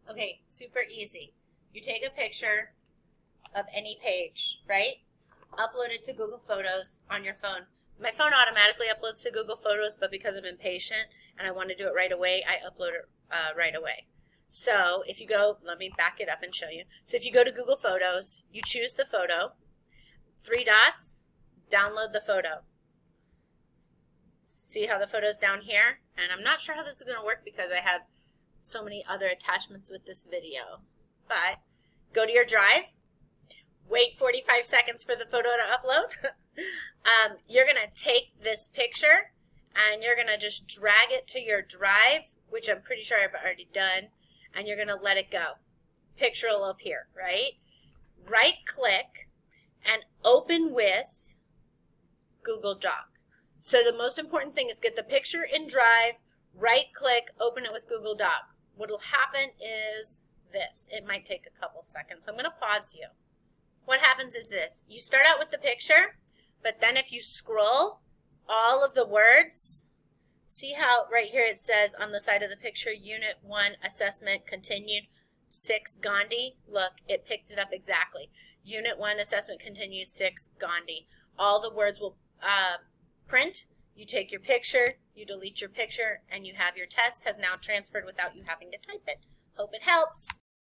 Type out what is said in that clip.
Okay, super easy. You take a picture of any page, right? Upload it to Google Photos on your phone. My phone automatically uploads to Google Photos, but because I'm impatient and I want to do it right away, I upload it right away. So if you go, let me back it up and show you. So if you go to Google Photos, you choose the photo, 3 dots, download the photo. See how the photo's down here? And I'm not sure how this is going to work because I have so many other attachments with this video. But go to your drive, wait 45 seconds for the photo to upload. You're going to take this picture and you're going to just drag it to your drive, which I'm pretty sure I've already done, and you're going to let it go. Picture will appear, right? Right click and open with Google Doc. So the most important thing is get the picture in Drive, right click, open it with Google Doc. What will happen is this. It might take a couple seconds. So I'm going to pause you. What happens is this. You start out with the picture, but then if you scroll, all of the words, see how right here it says on the side of the picture, Unit 1 Assessment Continued 6 Gandhi. Look, it picked it up exactly. Unit 1 Assessment Continues 6 Gandhi. All the words will print. You take your picture, you delete your picture, and you have your test has now transferred without you having to type it. Hope it helps.